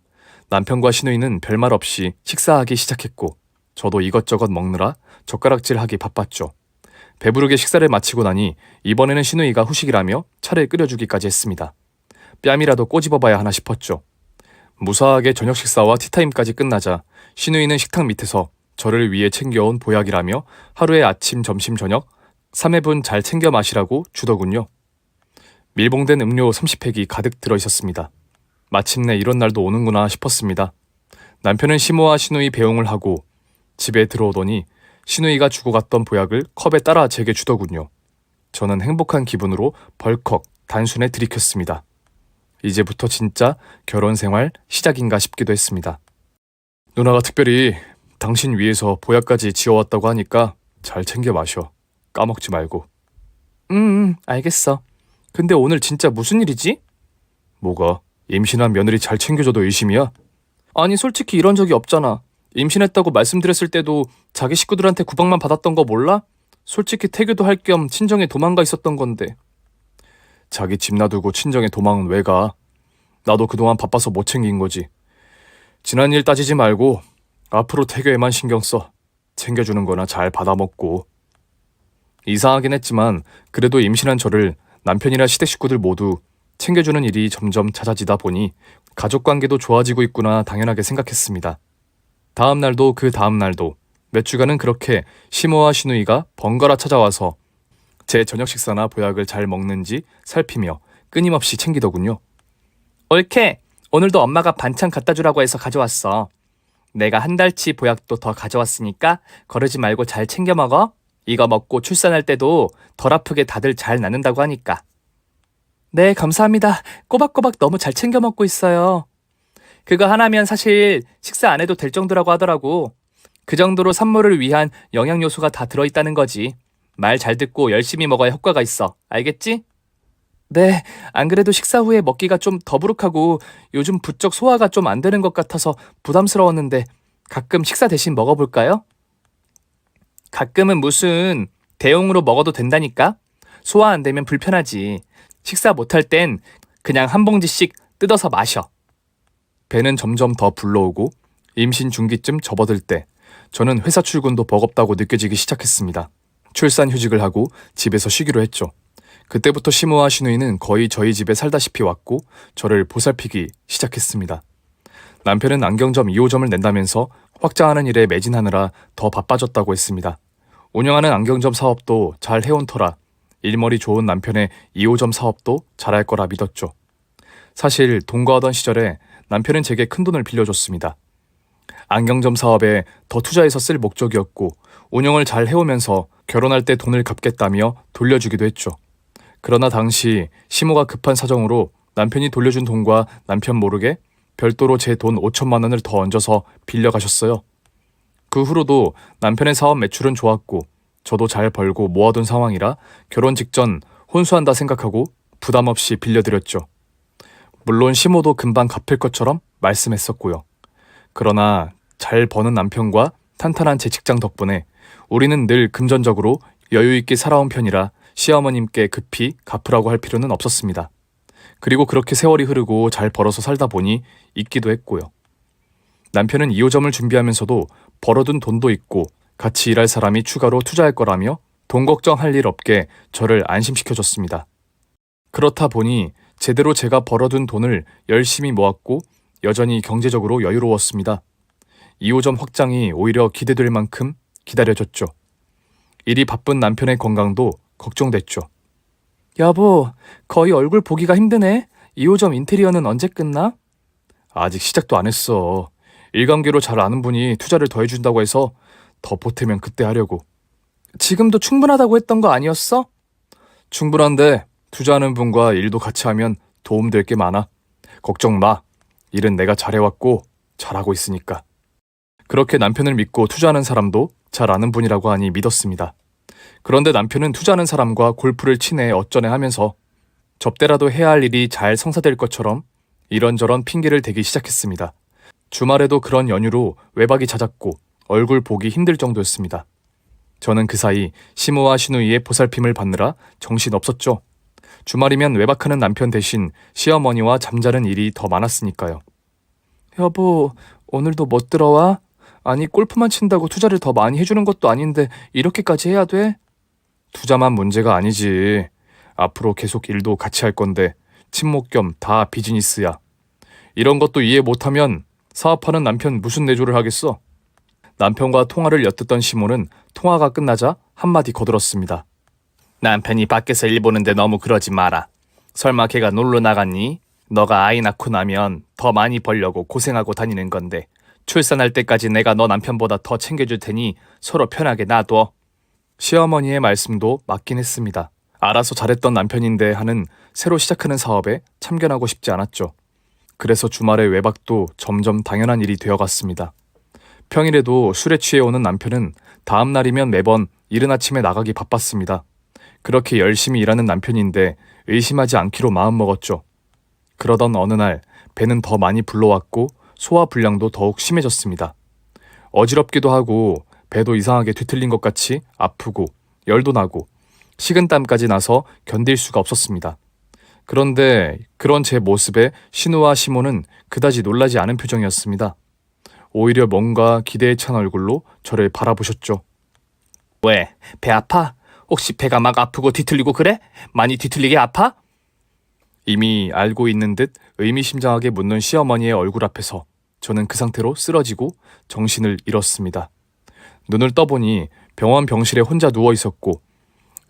남편과 시누이는 별말 없이 식사하기 시작했고 저도 이것저것 먹느라 젓가락질하기 바빴죠. 배부르게 식사를 마치고 나니 이번에는 시누이가 후식이라며 차를 끓여주기까지 했습니다. 뺨이라도 꼬집어봐야 하나 싶었죠. 무사하게 저녁 식사와 티타임까지 끝나자 시누이는 식탁 밑에서 저를 위해 챙겨온 보약이라며 하루에 아침, 점심, 저녁 3회분 잘 챙겨 마시라고 주더군요. 밀봉된 음료 30팩이 가득 들어있었습니다. 마침내 이런 날도 오는구나 싶었습니다. 남편은 시모와 시누이 배웅을 하고 집에 들어오더니 시누이가 주고 갔던 보약을 컵에 따라 제게 주더군요. 저는 행복한 기분으로 벌컥 단숨에 들이켰습니다. 이제부터 진짜 결혼 생활 시작인가 싶기도 했습니다. 누나가 특별히 당신 위해서 보약까지 지어왔다고 하니까 잘 챙겨 마셔. 까먹지 말고. 알겠어. 근데 오늘 진짜 무슨 일이지? 뭐가? 임신한 며느리 잘 챙겨줘도 의심이야? 아니 솔직히 이런 적이 없잖아. 임신했다고 말씀드렸을 때도 자기 식구들한테 구박만 받았던 거 몰라? 솔직히 태교도 할 겸 친정에 도망가 있었던 건데. 자기 집 놔두고 친정에 도망은 왜 가? 나도 그동안 바빠서 못 챙긴 거지. 지난 일 따지지 말고 앞으로 태교에만 신경 써. 챙겨주는 거나 잘 받아먹고. 이상하긴 했지만 그래도 임신한 저를 남편이나 시댁 식구들 모두 챙겨주는 일이 점점 잦아지다 보니 가족관계도 좋아지고 있구나 당연하게 생각했습니다. 다음 날도 그 다음 날도 몇 주간은 그렇게 시모와 시누이가 번갈아 찾아와서 제 저녁 식사나 보약을 잘 먹는지 살피며 끊임없이 챙기더군요. 옳게! 오늘도 엄마가 반찬 갖다 주라고 해서 가져왔어. 내가 한 달치 보약도 더 가져왔으니까 거르지 말고 잘 챙겨 먹어. 이거 먹고 출산할 때도 덜 아프게 다들 잘 낫는다고 하니까. 네, 감사합니다. 꼬박꼬박 너무 잘 챙겨 먹고 있어요. 그거 하나면 사실 식사 안 해도 될 정도라고 하더라고. 그 정도로 산모를 위한 영양요소가 다 들어있다는 거지. 말 잘 듣고 열심히 먹어야 효과가 있어. 알겠지? 네, 안 그래도 식사 후에 먹기가 좀 더부룩하고 요즘 부쩍 소화가 좀 안 되는 것 같아서 부담스러웠는데 가끔 식사 대신 먹어볼까요? 가끔은 무슨 대용으로 먹어도 된다니까? 소화 안 되면 불편하지. 식사 못할 땐 그냥 한 봉지씩 뜯어서 마셔. 배는 점점 더 불러오고 임신 중기쯤 접어들 때 저는 회사 출근도 버겁다고 느껴지기 시작했습니다. 출산 휴직을 하고 집에서 쉬기로 했죠. 그때부터 시모와 시누이는 거의 저희 집에 살다시피 왔고 저를 보살피기 시작했습니다. 남편은 안경점 2호점을 낸다면서 확장하는 일에 매진하느라 더 바빠졌다고 했습니다. 운영하는 안경점 사업도 잘 해온 터라 일머리 좋은 남편의 2호점 사업도 잘할 거라 믿었죠. 사실 동거하던 시절에 남편은 제게 큰돈을 빌려줬습니다. 안경점 사업에 더 투자해서 쓸 목적이었고 운영을 잘 해오면서 결혼할 때 돈을 갚겠다며 돌려주기도 했죠. 그러나 당시 시모가 급한 사정으로 남편이 돌려준 돈과 남편 모르게 별도로 제 돈 5천만 원을 더 얹어서 빌려가셨어요. 그 후로도 남편의 사업 매출은 좋았고 저도 잘 벌고 모아둔 상황이라 결혼 직전 혼수한다 생각하고 부담 없이 빌려드렸죠. 물론 시모도 금방 갚을 것처럼 말씀했었고요. 그러나 잘 버는 남편과 탄탄한 제 직장 덕분에 우리는 늘 금전적으로 여유 있게 살아온 편이라 시어머님께 급히 갚으라고 할 필요는 없었습니다. 그리고 그렇게 세월이 흐르고 잘 벌어서 살다 보니 있기도 했고요. 남편은 2호점을 준비하면서도 벌어둔 돈도 있고 같이 일할 사람이 추가로 투자할 거라며 돈 걱정할 일 없게 저를 안심시켜줬습니다. 그렇다 보니 제대로 제가 벌어둔 돈을 열심히 모았고 여전히 경제적으로 여유로웠습니다. 2호점 확장이 오히려 기대될 만큼 기다려졌죠. 일이 바쁜 남편의 건강도 걱정됐죠. 여보, 거의 얼굴 보기가 힘드네. 2호점 인테리어는 언제 끝나? 아직 시작도 안 했어. 일관계로 잘 아는 분이 투자를 더 해준다고 해서 더 보태면 그때 하려고. 지금도 충분하다고 했던 거 아니었어? 충분한데 투자하는 분과 일도 같이 하면 도움될 게 많아. 걱정 마. 일은 내가 잘해왔고 잘하고 있으니까. 그렇게 남편을 믿고 투자하는 사람도 잘 아는 분이라고 하니 믿었습니다. 그런데 남편은 투자하는 사람과 골프를 치네 어쩌네 하면서 접대라도 해야 할 일이 잘 성사될 것처럼 이런저런 핑계를 대기 시작했습니다. 주말에도 그런 연유로 외박이 잦았고 얼굴 보기 힘들 정도였습니다. 저는 그 사이 시모와 시누이의 보살핌을 받느라 정신없었죠. 주말이면 외박하는 남편 대신 시어머니와 잠자는 일이 더 많았으니까요. 여보, 오늘도 못 들어와? 아니, 골프만 친다고 투자를 더 많이 해주는 것도 아닌데 이렇게까지 해야 돼? 투자만 문제가 아니지. 앞으로 계속 일도 같이 할 건데 친목 겸 다 비즈니스야. 이런 것도 이해 못하면 사업하는 남편 무슨 내조를 하겠어? 남편과 통화를 엿듣던 시모는 통화가 끝나자 한마디 거들었습니다. 남편이 밖에서 일 보는데 너무 그러지 마라. 설마 걔가 놀러 나갔니? 너가 아이 낳고 나면 더 많이 벌려고 고생하고 다니는 건데 출산할 때까지 내가 너 남편보다 더 챙겨줄 테니 서로 편하게 놔둬. 시어머니의 말씀도 맞긴 했습니다. 알아서 잘했던 남편인데 하는 새로 시작하는 사업에 참견하고 싶지 않았죠. 그래서 주말에 외박도 점점 당연한 일이 되어갔습니다. 평일에도 술에 취해 오는 남편은 다음 날이면 매번 이른 아침에 나가기 바빴습니다. 그렇게 열심히 일하는 남편인데 의심하지 않기로 마음먹었죠. 그러던 어느 날 배는 더 많이 불러왔고 소화불량도 더욱 심해졌습니다. 어지럽기도 하고 배도 이상하게 뒤틀린 것 같이 아프고 열도 나고 식은땀까지 나서 견딜 수가 없었습니다. 그런데 그런 제 모습에 신우와 시모는 그다지 놀라지 않은 표정이었습니다. 오히려 뭔가 기대에 찬 얼굴로 저를 바라보셨죠. 왜? 배 아파? 혹시 배가 막 아프고 뒤틀리고 그래? 많이 뒤틀리게 아파? 이미 알고 있는 듯 의미심장하게 묻는 시어머니의 얼굴 앞에서 저는 그 상태로 쓰러지고 정신을 잃었습니다. 눈을 떠보니 병원 병실에 혼자 누워 있었고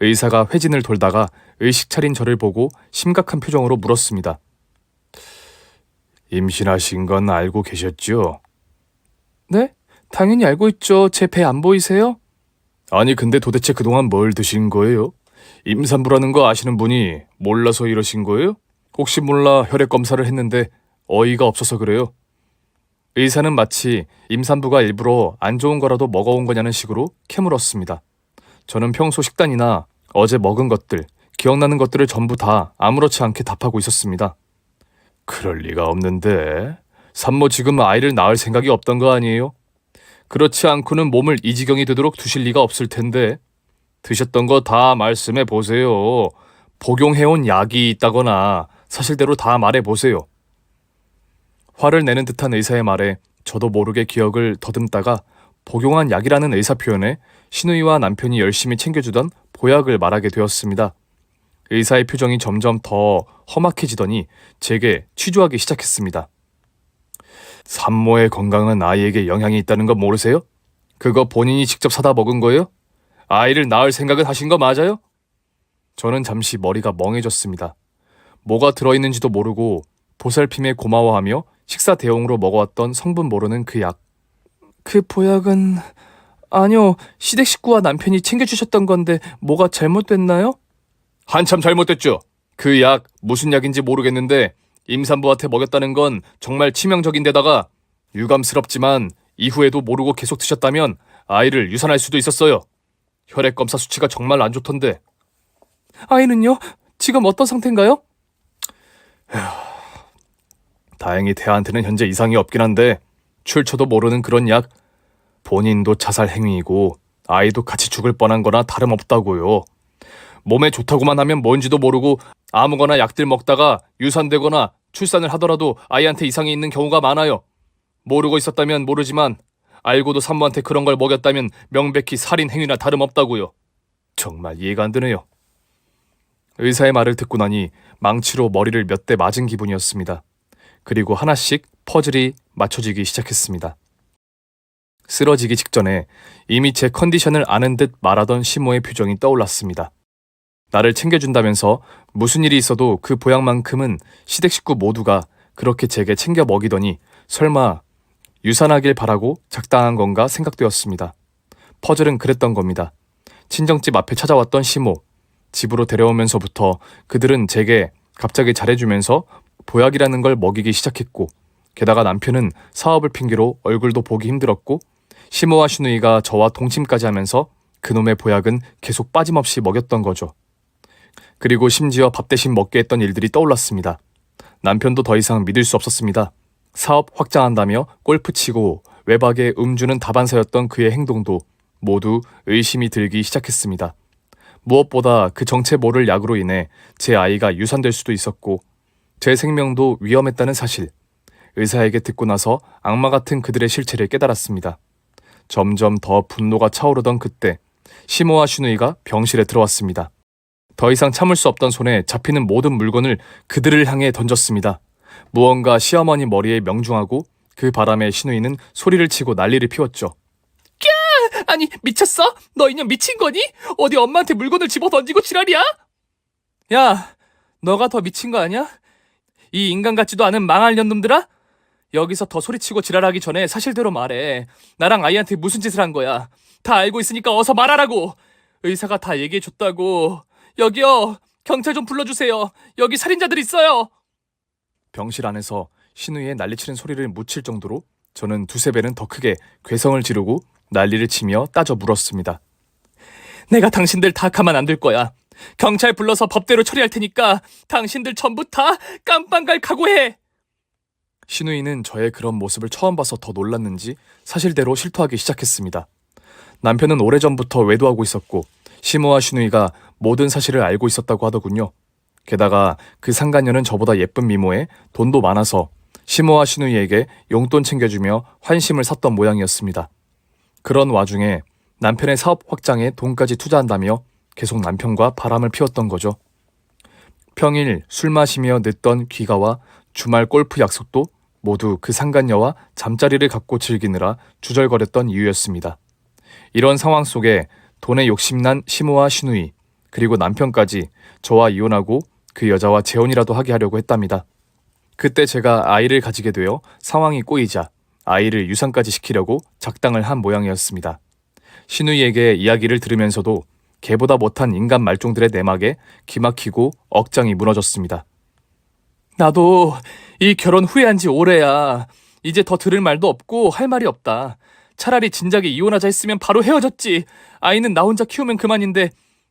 의사가 회진을 돌다가 의식 차린 저를 보고 심각한 표정으로 물었습니다. 임신하신 건 알고 계셨죠? 네? 당연히 알고 있죠. 제 배 안 보이세요? 아니 근데 도대체 그동안 뭘 드신 거예요? 임산부라는 거 아시는 분이 몰라서 이러신 거예요? 혹시 몰라 혈액 검사를 했는데 어이가 없어서 그래요? 의사는 마치 임산부가 일부러 안 좋은 거라도 먹어온 거냐는 식으로 캐물었습니다. 저는 평소 식단이나 어제 먹은 것들, 기억나는 것들을 전부 다 아무렇지 않게 답하고 있었습니다. 그럴 리가 없는데 산모 지금 아이를 낳을 생각이 없던 거 아니에요? 그렇지 않고는 몸을 이 지경이 되도록 두실 리가 없을 텐데 드셨던 거 다 말씀해 보세요. 복용해온 약이 있다거나 사실대로 다 말해 보세요. 화를 내는 듯한 의사의 말에 저도 모르게 기억을 더듬다가 복용한 약이라는 의사 표현에 시누이와 남편이 열심히 챙겨주던 보약을 말하게 되었습니다. 의사의 표정이 점점 더 험악해지더니 제게 취조하기 시작했습니다. 산모의 건강은 아이에게 영향이 있다는 거 모르세요? 그거 본인이 직접 사다 먹은 거예요? 아이를 낳을 생각을 하신 거 맞아요? 저는 잠시 머리가 멍해졌습니다. 뭐가 들어있는지도 모르고 보살핌에 고마워하며 식사 대용으로 먹어왔던 성분 모르는 그 약. 그 보약은... 아니요, 시댁 식구와 남편이 챙겨주셨던 건데 뭐가 잘못됐나요? 한참 잘못됐죠. 그 약 무슨 약인지 모르겠는데 임산부한테 먹였다는 건 정말 치명적인데다가 유감스럽지만 이후에도 모르고 계속 드셨다면 아이를 유산할 수도 있었어요. 혈액 검사 수치가 정말 안 좋던데. 아이는요? 지금 어떤 상태인가요? 다행히 태아한테는 현재 이상이 없긴 한데 출처도 모르는 그런 약, 본인도 자살 행위이고 아이도 같이 죽을 뻔한 거나 다름없다고요. 몸에 좋다고만 하면 뭔지도 모르고 아무거나 약들 먹다가 유산되거나 출산을 하더라도 아이한테 이상이 있는 경우가 많아요. 모르고 있었다면 모르지만 알고도 산모한테 그런 걸 먹였다면 명백히 살인 행위나 다름없다고요. 정말 이해가 안 되네요. 의사의 말을 듣고 나니 망치로 머리를 몇 대 맞은 기분이었습니다. 그리고 하나씩 퍼즐이 맞춰지기 시작했습니다. 쓰러지기 직전에 이미 제 컨디션을 아는 듯 말하던 시모의 표정이 떠올랐습니다. 나를 챙겨준다면서 무슨 일이 있어도 그 보약만큼은 시댁 식구 모두가 그렇게 제게 챙겨 먹이더니 설마 유산하길 바라고 작당한 건가 생각되었습니다. 퍼즐은 그랬던 겁니다. 친정집 앞에 찾아왔던 시모, 집으로 데려오면서부터 그들은 제게 갑자기 잘해주면서 보약이라는 걸 먹이기 시작했고, 게다가 남편은 사업을 핑계로 얼굴도 보기 힘들었고, 시모와 슈누이가 저와 동침까지 하면서 그놈의 보약은 계속 빠짐없이 먹였던 거죠. 그리고 심지어 밥 대신 먹게 했던 일들이 떠올랐습니다. 남편도 더 이상 믿을 수 없었습니다. 사업 확장한다며 골프 치고 외박에 음주는 다반사였던 그의 행동도 모두 의심이 들기 시작했습니다. 무엇보다 그 정체 모를 약으로 인해 제 아이가 유산될 수도 있었고 제 생명도 위험했다는 사실, 의사에게 듣고 나서 악마 같은 그들의 실체를 깨달았습니다. 점점 더 분노가 차오르던 그때 시모와 슈누이가 병실에 들어왔습니다. 더 이상 참을 수 없던 손에 잡히는 모든 물건을 그들을 향해 던졌습니다. 무언가 시어머니 머리에 명중하고 그 바람에 슈누이는 소리를 치고 난리를 피웠죠. 아니 미쳤어? 너 이년 미친 거니? 어디 엄마한테 물건을 집어 던지고 지랄이야? 야, 너가 더 미친 거 아니야? 이 인간 같지도 않은 망할 년놈들아? 여기서 더 소리치고 지랄하기 전에 사실대로 말해. 나랑 아이한테 무슨 짓을 한 거야? 다 알고 있으니까 어서 말하라고. 의사가 다 얘기해줬다고. 여기요, 경찰 좀 불러주세요. 여기 살인자들 있어요. 병실 안에서 신우이의 난리치는 소리를 묻힐 정도로 저는 두세 배는 더 크게 괴성을 지르고 난리를 치며 따져 물었습니다. 내가 당신들 다 가만 안 둘 거야. 경찰 불러서 법대로 처리할 테니까 당신들 전부 다 깜빵 갈 각오해. 신우이는 저의 그런 모습을 처음 봐서 더 놀랐는지 사실대로 실토하기 시작했습니다. 남편은 오래전부터 외도하고 있었고 시모와 신우이가 모든 사실을 알고 있었다고 하더군요. 게다가 그 상간녀는 저보다 예쁜 미모에 돈도 많아서 시모와 신우이에게 용돈 챙겨주며 환심을 샀던 모양이었습니다. 그런 와중에 남편의 사업 확장에 돈까지 투자한다며 계속 남편과 바람을 피웠던 거죠. 평일 술 마시며 늦던 귀가와 주말 골프 약속도 모두 그 상간녀와 잠자리를 갖고 즐기느라 주절거렸던 이유였습니다. 이런 상황 속에 돈에 욕심난 시모와 시누이, 그리고 남편까지 저와 이혼하고 그 여자와 재혼이라도 하게 하려고 했답니다. 그때 제가 아이를 가지게 되어 상황이 꼬이자 아이를 유산까지 시키려고 작당을 한 모양이었습니다. 시누이에게 이야기를 들으면서도 개보다 못한 인간 말종들의 내막에 기막히고 억장이 무너졌습니다. 나도 이 결혼 후회한 지 오래야. 이제 더 들을 말도 없고 할 말이 없다. 차라리 진작에 이혼하자 했으면 바로 헤어졌지. 아이는 나 혼자 키우면 그만인데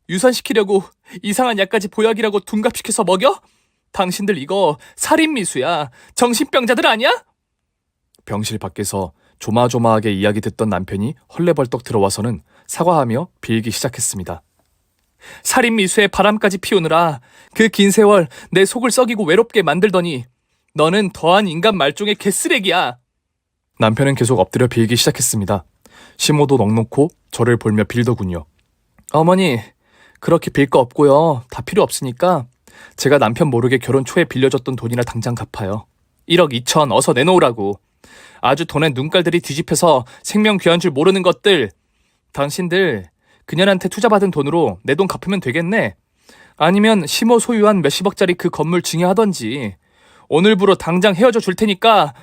유산시키려고 이상한 약까지 보약이라고 둔갑시켜서 먹여? 당신들 이거 살인미수야. 정신병자들 아니야? 병실 밖에서 조마조마하게 이야기 듣던 남편이 헐레벌떡 들어와서는 사과하며 빌기 시작했습니다. 살인미수에 바람까지 피우느라 그 긴 세월 내 속을 썩이고 외롭게 만들더니 너는 더한 인간 말종의 개쓰레기야. 남편은 계속 엎드려 빌기 시작했습니다. 시모도 넋놓고 저를 볼며 빌더군요. 어머니, 그렇게 빌 거 없고요. 다 필요 없으니까 제가 남편 모르게 결혼 초에 빌려줬던 돈이나 당장 갚아요. 1억 2천 어서 내놓으라고. 아주 돈에 눈깔들이 뒤집혀서 생명 귀한 줄 모르는 것들. 당신들 그년한테 투자받은 돈으로 내 돈 갚으면 되겠네. 아니면 시모 소유한 몇십억짜리 그 건물 증여하던지. 오늘부로 당장 헤어져 줄 테니까.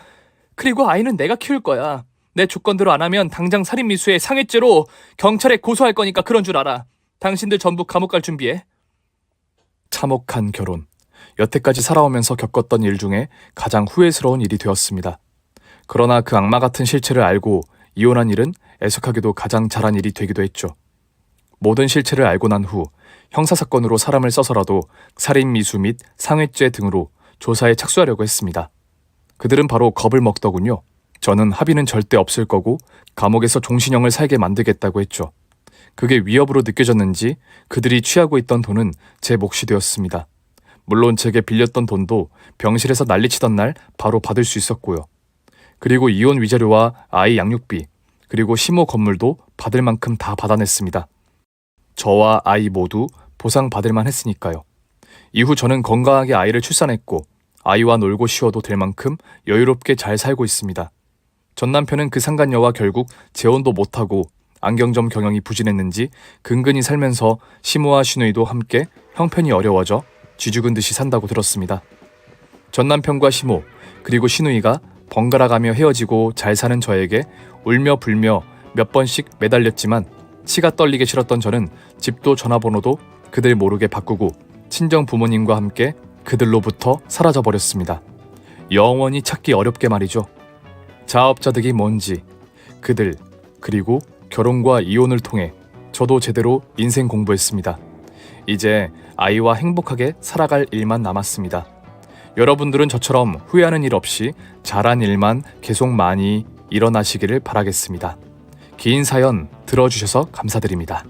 그리고 아이는 내가 키울 거야. 내 조건대로 안 하면 당장 살인미수의 상해죄로 경찰에 고소할 거니까 그런 줄 알아. 당신들 전부 감옥 갈 준비해. 참혹한 결혼. 여태까지 살아오면서 겪었던 일 중에 가장 후회스러운 일이 되었습니다. 그러나 그 악마 같은 실체를 알고 이혼한 일은 애석하게도 가장 잘한 일이 되기도 했죠. 모든 실체를 알고 난 후 형사사건으로 사람을 써서라도 살인미수 및 상해죄 등으로 조사에 착수하려고 했습니다. 그들은 바로 겁을 먹더군요. 저는 합의는 절대 없을 거고 감옥에서 종신형을 살게 만들겠다고 했죠. 그게 위협으로 느껴졌는지 그들이 취하고 있던 돈은 제 몫이 되었습니다. 물론 제게 빌렸던 돈도 병실에서 난리치던 날 바로 받을 수 있었고요. 그리고 이혼 위자료와 아이 양육비, 그리고 시모 건물도 받을 만큼 다 받아냈습니다. 저와 아이 모두 보상받을 만 했으니까요. 이후 저는 건강하게 아이를 출산했고 아이와 놀고 쉬어도 될 만큼 여유롭게 잘 살고 있습니다. 전 남편은 그 상간녀와 결국 재혼도 못하고 안경점 경영이 부진했는지 근근히 살면서 시모와 시누이도 함께 형편이 어려워져 쥐죽은 듯이 산다고 들었습니다. 전 남편과 시모 그리고 시누이가 번갈아가며 헤어지고 잘 사는 저에게 울며 불며 몇 번씩 매달렸지만 치가 떨리게 싫었던 저는 집도 전화번호도 그들 모르게 바꾸고 친정 부모님과 함께 그들로부터 사라져버렸습니다. 영원히 찾기 어렵게 말이죠. 자업자득이 뭔지, 그들, 그리고 결혼과 이혼을 통해 저도 제대로 인생 공부했습니다. 이제 아이와 행복하게 살아갈 일만 남았습니다. 여러분들은 저처럼 후회하는 일 없이 잘한 일만 계속 많이 일어나시기를 바라겠습니다. 긴 사연 들어주셔서 감사드립니다.